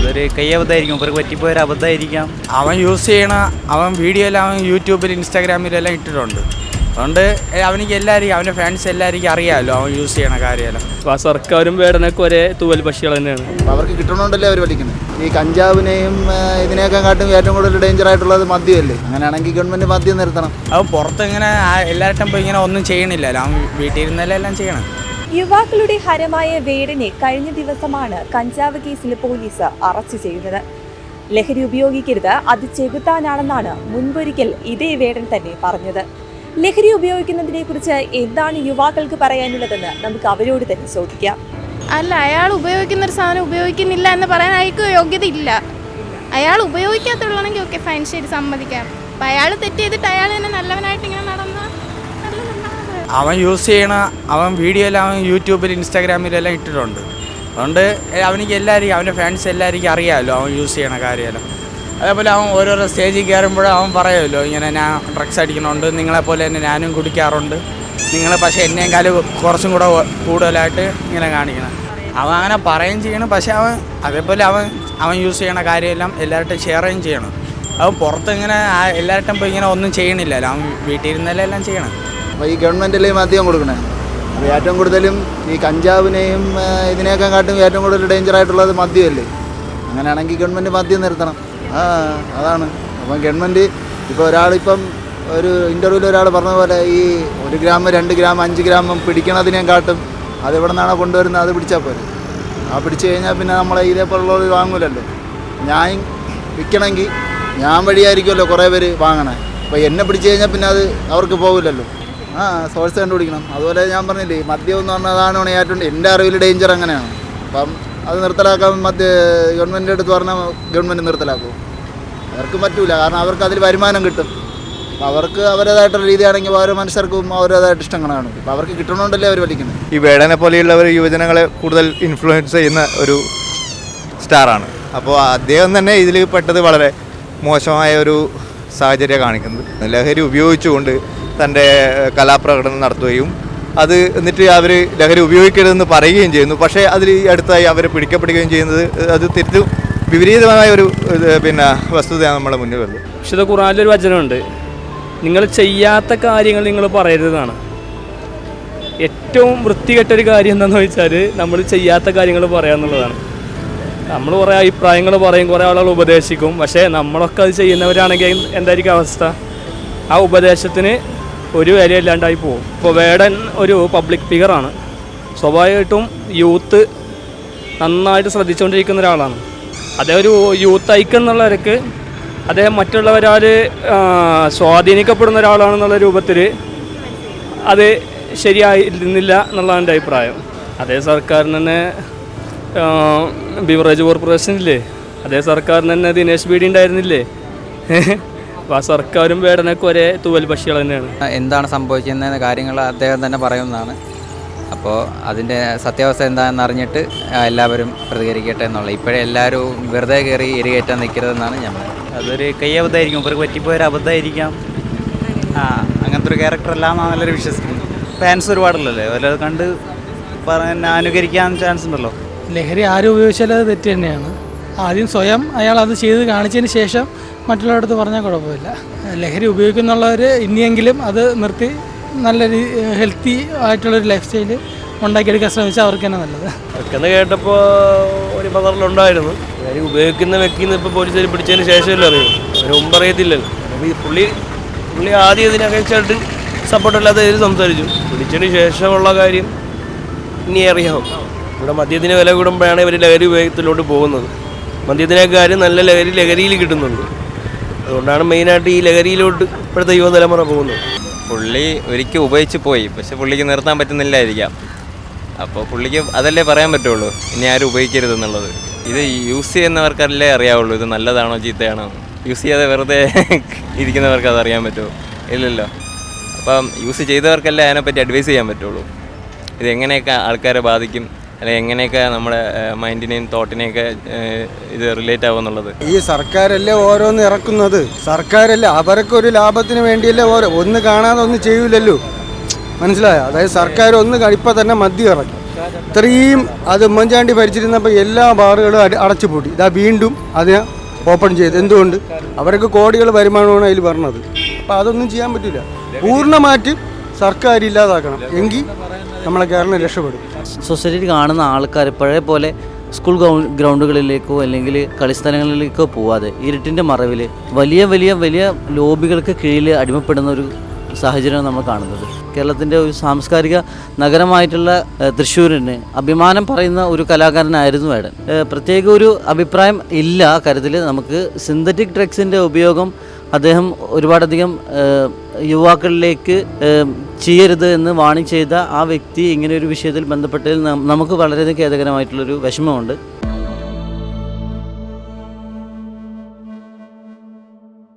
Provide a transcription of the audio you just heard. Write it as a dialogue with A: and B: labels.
A: അതൊരു കയ്യബദ്ധമായിരിക്കും, ഇവർക്ക് പറ്റിപ്പോയൊരു അബദ്ധമായിരിക്കാം.
B: അവൻ യൂസ് ചെയ്യണ അവൻ വീഡിയോയിൽ അവൻ യൂട്യൂബിൽ ഇൻസ്റ്റാഗ്രാമിലെല്ലാം ഇട്ടിട്ടുണ്ട്. അതുകൊണ്ട് അവനിക്ക് എല്ലാവർക്കും അവൻ്റെ ഫ്രണ്ട്സ് എല്ലാവർക്കും അറിയാമല്ലോ അവൻ യൂസ് ചെയ്യണ കാര്യമെല്ലാം.
C: അപ്പോൾ സർക്കാരും വേടനൊക്കെ ഒരേ തൂവൽ പക്ഷികൾ തന്നെയാണ്.
D: അവർക്ക് കിട്ടണോണ്ടല്ലേ അവർ വലിക്കുന്നത്. ഈ കഞ്ചാവിനെയും ഇതിനെയൊക്കെ കാട്ടും ഏറ്റവും കൂടുതൽ ഡേഞ്ചർ ആയിട്ടുള്ളത് മദ്യമല്ലേ. അങ്ങനെയാണെങ്കിൽ ഗവൺമെൻറ് മദ്യം നിർത്തണം.
B: അവൻ പുറത്തിങ്ങനെ എല്ലാവരും പോയി ഇങ്ങനെ ഒന്നും ചെയ്യണില്ലല്ലോ, അവൻ വീട്ടിൽ ഇരുന്നല്ലേ എല്ലാം ചെയ്യണം.
E: യുവാക്കളുടെ ഹരമായ വേടനെ കഴിഞ്ഞ ദിവസമാണ് കഞ്ചാവ് കേസിൽ പോലീസ് അറസ്റ്റ് ചെയ്തത്. ലഹരി ഉപയോഗിക്കരുത്, അത് ചെകുത്താനാണെന്നാണ് മുൻപൊരിക്കൽ ഇതേ വേടൻ തന്നെ പറഞ്ഞത്. ലഹരി ഉപയോഗിക്കുന്നതിനെ കുറിച്ച് എന്താണ് യുവാക്കൾക്ക് പറയാനുള്ളതെന്ന് നമുക്ക് അവരോട് തന്നെ ചോദിക്കാം.
F: അല്ല, അയാൾ ഉപയോഗിക്കുന്ന ഒരു സാധനം ഉപയോഗിക്കുന്നില്ല എന്ന് പറയാൻ അയാൾക്ക് യോഗ്യത ഇല്ല. അയാൾ ഉപയോഗിക്കാത്തുള്ളാണെങ്കിൽ ഓക്കെ, ഫൈൻ, ശരി, സമ്മതിക്കാം. അപ്പം അയാൾ തെറ്റ് ചെയ്തിട്ട് അയാൾ തന്നെ നല്ലവനായിട്ട് ഇങ്ങനെ നടന്നാൽ
B: അവൻ യൂസ് ചെയ്യണ അവൻ വീഡിയോയിൽ അവൻ യൂട്യൂബിൽ ഇൻസ്റ്റാഗ്രാമിലെല്ലാം ഇട്ടിട്ടുണ്ട്. അതുകൊണ്ട് അവനിക്ക് എല്ലാവർക്കും അവൻ്റെ ഫ്രണ്ട്സ് എല്ലാവർക്കും അറിയാമല്ലോ അവൻ യൂസ് ചെയ്യണ കാര്യമെല്ലാം. അതേപോലെ അവൻ ഓരോരോ സ്റ്റേജിൽ കയറുമ്പോഴും അവൻ പറയുമല്ലോ ഇങ്ങനെ ഞാൻ ഡ്രഗ്സ് അടിക്കണുണ്ട്, നിങ്ങളെപ്പോലെ തന്നെ ഞാനും കുടിക്കാറുണ്ട്, നിങ്ങൾ പക്ഷേ എന്നേക്കാളും കുറച്ചും കൂടെ കൂടുതലായിട്ട് ഇങ്ങനെ കാണിക്കണം. അവൻ അങ്ങനെ പറയുകയും ചെയ്യണം. പക്ഷേ അവൻ അതേപോലെ അവൻ യൂസ് ചെയ്യണ കാര്യമെല്ലാം എല്ലാവരും ഷെയറും ചെയ്യണം. അവൻ പുറത്തിങ്ങനെ എല്ലാവരും പോയി ഇങ്ങനെ ഒന്നും ചെയ്യണില്ലല്ലോ, അവൻ വീട്ടിൽ ഇരുന്നല്ലേ എല്ലാം ചെയ്യണം.
D: അപ്പോൾ ഈ ഗവൺമെൻറ്റിലെ മദ്യം കൊടുക്കണേ. അപ്പോൾ ഏറ്റവും കൂടുതലും ഈ കഞ്ചാവിനെയും ഇതിനെയൊക്കെ കാട്ടും ഏറ്റവും കൂടുതൽ ഡേഞ്ചർ ആയിട്ടുള്ളത് മദ്യമല്ലേ. അങ്ങനെയാണെങ്കിൽ ഗവൺമെൻറ് മദ്യം നിർത്തണം. അതാണ്. അപ്പം ഗവൺമെൻറ് ഇപ്പോൾ ഒരാളിപ്പം ഒരു ഇൻ്റർവ്യൂവിൽ ഒരാൾ പറഞ്ഞ പോലെ ഈ 1 ഗ്രാം 2 ഗ്രാം 5 ഗ്രാം പിടിക്കണതിനെയും കാട്ടും അതെവിടെ നിന്നാണോ കൊണ്ടുവരുന്നത് അത് പിടിച്ചാൽ പോരെ. പിടിച്ചു കഴിഞ്ഞാൽ പിന്നെ നമ്മളെ ഇതേപോലുള്ളവർ വാങ്ങൂലല്ലോ. ഞാൻ വിൽക്കണമെങ്കിൽ ഞാൻ വഴിയായിരിക്കുമല്ലോ കുറേ പേര് വാങ്ങണേ. അപ്പോൾ എന്നെ പിടിച്ചു കഴിഞ്ഞാൽ പിന്നെ അത് അവർക്ക് പോകില്ലല്ലോ. സോഴ്സ് കണ്ടുപിടിക്കണം. അതുപോലെ ഞാൻ പറഞ്ഞില്ലേ, മദ്യം എന്ന് പറഞ്ഞതാണ് ഏറ്റവും എൻ്റെ അറിവിൽ ഡേഞ്ചർ അങ്ങനെയാണ്. അപ്പം അത് നിർത്തലാക്കാൻ ഗവൺമെൻറ് അടുത്ത് പറഞ്ഞാൽ ഗവൺമെൻറ് നിർത്തലാക്കും. അവർക്ക് പറ്റൂല, കാരണം അവർക്ക് അതിൽ വരുമാനം കിട്ടും. അവർക്ക് അവരുടേതായിട്ടുള്ള രീതിയാണെങ്കിൽ ഓരോ മനുഷ്യർക്കും അവരുടേതായിട്ട് ഇഷ്ടങ്ങൾ കാണും. അപ്പോൾ അവർക്ക് കിട്ടണോണ്ടല്ലേ അവർ വലിക്കുന്നത്.
G: ഈ വേടനെ പോലെയുള്ളവർ യുവജനങ്ങളെ കൂടുതൽ ഇൻഫ്ലുവൻസ് ചെയ്യുന്ന ഒരു സ്റ്റാറാണ്. അപ്പോൾ അദ്ദേഹം തന്നെ ഇതിൽ പെട്ടത് വളരെ മോശമായ ഒരു സാഹചര്യം കാണിക്കുന്നത്. ലഹരി ഉപയോഗിച്ചുകൊണ്ട് തൻ്റെ കലാപ്രകടനം നടത്തുകയും അത് എന്നിട്ട് അവർ ലഹരി ഉപയോഗിക്കരുതെന്ന് പറയുകയും ചെയ്യുന്നു. പക്ഷേ അതിൽ അടുത്തായി അവർ പിടിക്കപ്പെടുകയും ചെയ്യുന്നത് അത് തിരിച്ചും വിപരീതമായ ഒരു വസ്തുതയാണ് നമ്മുടെ മുന്നിൽ വരുന്നത്.
C: വിശുദ്ധ ഖുർആനിലൊരു വചനമുണ്ട്, നിങ്ങൾ ചെയ്യാത്ത കാര്യങ്ങൾ നിങ്ങൾ പറയരുതെന്നാണ്. ഏറ്റവും വൃത്തികെട്ടൊരു കാര്യം എന്താണെന്ന് വെച്ചാൽ നമ്മൾ ചെയ്യാത്ത കാര്യങ്ങൾ പറയാന്നുള്ളതാണ്. നമ്മൾ കുറേ അഭിപ്രായങ്ങൾ പറയും, കുറേ ആളുകൾ ഉപദേശിക്കും, പക്ഷേ നമ്മളൊക്കെ അത് ചെയ്യുന്നവരാണെങ്കിൽ എന്തായിരിക്കും അവസ്ഥ? ആ ഉപദേശത്തിന് ഒരു വിലയില്ലാണ്ടായി പോകും. ഇപ്പോൾ വേടൻ ഒരു പബ്ലിക് ഫിഗറാണ്. സ്വാഭാവികമായിട്ടും യൂത്ത് നന്നായിട്ട് ശ്രദ്ധിച്ചുകൊണ്ടിരിക്കുന്ന ഒരാളാണ്. അദ്ദേഹം ഒരു യൂത്ത് ഐക്കൺ എന്നുള്ളവർക്ക് അദ്ദേഹം മറ്റുള്ളവരാൽ സ്വാധീനിക്കപ്പെടുന്ന ഒരാളാണെന്നുള്ള രൂപത്തിൽ അത് ശരിയായിരുന്നില്ല എന്നുള്ളതാണ് എൻ്റെ അഭിപ്രായം. അതേ സർക്കാരിന് തന്നെ ബിവറേജ് കോർപ്പറേഷനില്ലേ, അതേ സർക്കാരിന് തന്നെ ദിനേശ് ബീഡി ഉണ്ടായിരുന്നില്ലേ. അപ്പോൾ ആ സർക്കാരും വേടനൊക്കെ ഒരേ തൂവൽ പക്ഷികൾ തന്നെയാണ്.
A: എന്താണ് സംഭവിക്കുന്ന കാര്യങ്ങൾ അദ്ദേഹം തന്നെ പറയുന്നതാണ്. അപ്പോൾ അതിൻ്റെ സത്യാവസ്ഥ എന്താണെന്ന് അറിഞ്ഞിട്ട് എല്ലാവരും പ്രതികരിക്കട്ടെ എന്നുള്ള. ഇപ്പോഴേ എല്ലാവരും വെറുതെ കയറി എരികേറ്റാൻ നിൽക്കരുതെന്നാണ് ഞാൻ പറയുന്നത്. അതൊരു കയ്യബദ്ധമായിരിക്കും, ഇവർക്ക് പറ്റിപ്പോയൊരു അബദ്ധമായിരിക്കാം. അങ്ങനത്തെ ഒരു ക്യാരക്ടറെല്ലാം നല്ലൊരു വിശ്വസിക്കുന്നു. ഫാൻസ് ഒരുപാടുള്ളല്ലേ, വല്ലത് കണ്ട് അനുകരിക്കാൻ ചാൻസ് ഉണ്ടല്ലോ.
H: ലഹരി ആരും ഉപയോഗിച്ചാൽ അത് തെറ്റ് തന്നെയാണ്. ആദ്യം സ്വയം അയാൾ അത് ചെയ്ത് കാണിച്ചതിന് ശേഷം മറ്റുള്ളവരടുത്ത് പറഞ്ഞാൽ കുഴപ്പമില്ല. ലഹരി ഉപയോഗിക്കുന്നുള്ളവർ ഇനിയെങ്കിലും അത് നിർത്തി നല്ലൊരു ഹെൽത്തി ആയിട്ടുള്ളൊരു ലൈഫ് സ്റ്റൈല് ഉണ്ടാക്കിയെടുക്കാൻ ശ്രമിച്ചാൽ അവർക്ക് തന്നെ നല്ലത്.
I: എന്ന് കേട്ടപ്പോൾ ഒരു പതറിലുണ്ടായിരുന്നു. ലഹരി ഉപയോഗിക്കുന്ന വ്യക്തിന്ന് ഇപ്പോൾ പോലീസിൽ പിടിച്ചതിന് ശേഷമല്ലേ അറിയും, അതിന് മുമ്പ് അറിയത്തില്ലല്ലോ. അപ്പോൾ ഈ പുള്ളി ആദ്യം ഇതിനെ അകച്ചായിട്ട് സപ്പോർട്ടില്ലാത്ത ഇതിൽ സംസാരിച്ചു. പിടിച്ചതിന് ശേഷമുള്ള കാര്യം ഇനി അറിയാവും. ഇവിടെ മദ്യത്തിന് വില കൂടുമ്പോഴാണ് ഇവർ ലഹരി ഉപയോഗത്തിലോട്ട് പോകുന്നത്. മദ്യത്തിനേക്കാരും നല്ല ലഹരിയിൽ കിട്ടുന്നുണ്ട്. അതുകൊണ്ടാണ് മെയിനായിട്ട് ഈ ലഹരിയിലോട്ട് ഇപ്പോഴത്തെ യുവതലമുറ പോകുന്നത്.
J: പുള്ളി ഒരിക്കൽ ഉപയോഗിച്ച് പോയി, പക്ഷെ പുള്ളിക്ക് നിർത്താൻ പറ്റുന്നില്ലായിരിക്കാം. അപ്പോൾ പുള്ളിക്ക് അതല്ലേ പറയാൻ പറ്റുള്ളൂ, ഇനി ആരും ഉപയോഗിക്കരുതെന്നുള്ളത്. ഇത് യൂസ് ചെയ്യുന്നവർക്കല്ലേ അറിയാവുള്ളൂ ഇത് നല്ലതാണോ ചീത്തയാണോ. യൂസ് ചെയ്യാതെ വെറുതെ ഇരിക്കുന്നവർക്ക് അതറിയാൻ പറ്റുമോ? ഇല്ലല്ലോ. അപ്പം യൂസ് ചെയ്തവർക്കല്ലേ അതിനെപ്പറ്റി അഡ്വൈസ് ചെയ്യാൻ പറ്റുള്ളൂ. ഇതെങ്ങനെയൊക്കെ ആൾക്കാരെ ബാധിക്കും, അല്ലെങ്കിൽ എങ്ങനെയൊക്കെ നമ്മുടെ മൈൻഡിനെയും തോട്ടിനെയൊക്കെ ഇത് റിലേറ്റ് ആവുമെന്നുള്ളത്.
K: ഈ സർക്കാരല്ലേ ഓരോന്ന് ഇറക്കുന്നത്, സർക്കാരല്ലേ അവരൊക്കെ ഒരു ലാഭത്തിന് വേണ്ടിയല്ലേ ഒന്ന് കാണാതെ ഒന്നും ചെയ്യൂലല്ലോ. മനസ്സിലായോ? അതായത് സർക്കാർ ഒന്ന് ഇപ്പം തന്നെ മദ്യം ഇറക്കി, ഇത്രയും അത് ഉമ്മൻചാണ്ടി ഭരിച്ചിരുന്നപ്പോൾ എല്ലാ ബാറുകളും അടച്ചുപൂട്ടി. ഇതാ വീണ്ടും അതിനെ ഓപ്പൺ ചെയ്ത്. എന്തുകൊണ്ട്? അവർക്ക് കോടികൾ വരുമാനമാണ് അതിൽ പറഞ്ഞത്. അപ്പോൾ അതൊന്നും ചെയ്യാൻ പറ്റില്ല. പൂർണ്ണമായിട്ട് സർക്കാർ ഇല്ലാതാക്കണം, എങ്കിൽ നമ്മളെ കേരളം രക്ഷപ്പെടും.
L: സൊസൈറ്റി കാണുന്ന ആൾക്കാർ പഴയ പോലെ സ്കൂൾ ഗ്രൗണ്ടുകളിലേക്കോ അല്ലെങ്കിൽ കളിസ്ഥലങ്ങളിലേക്കോ പോവാതെ ഇരുട്ടിൻ്റെ മറവിൽ വലിയ വലിയ വലിയ ലോബികൾക്ക് കീഴിൽ അടിമപ്പെടുന്ന ഒരു സാഹചര്യമാണ് നമ്മൾ കാണുന്നത്. കേരളത്തിൻ്റെ ഒരു സാംസ്കാരിക നഗരമായിട്ടുള്ള തൃശ്ശൂരിന് അഭിമാനം പറയുന്ന ഒരു കലാകാരനായിരുന്നു വേടൻ. പ്രത്യേക ഒരു അഭിപ്രായം ഇല്ല കാര്യത്തിൽ. നമുക്ക് സിന്തറ്റിക് ഡ്രഗ്സിൻ്റെ ഉപയോഗം അദ്ദേഹം ഒരുപാടധികം യുവാക്കളിലേക്ക് ചെയ്യരുത് എന്ന് വാണിംഗ് ചെയ്ത ആ വ്യക്തി ഇങ്ങനെ ഒരു വിഷയത്തിൽ ബന്ധപ്പെട്ടതിൽ നമുക്ക് വളരെയധികം ഖേദകരമായിട്ടുള്ളൊരു വിഷമമുണ്ട്.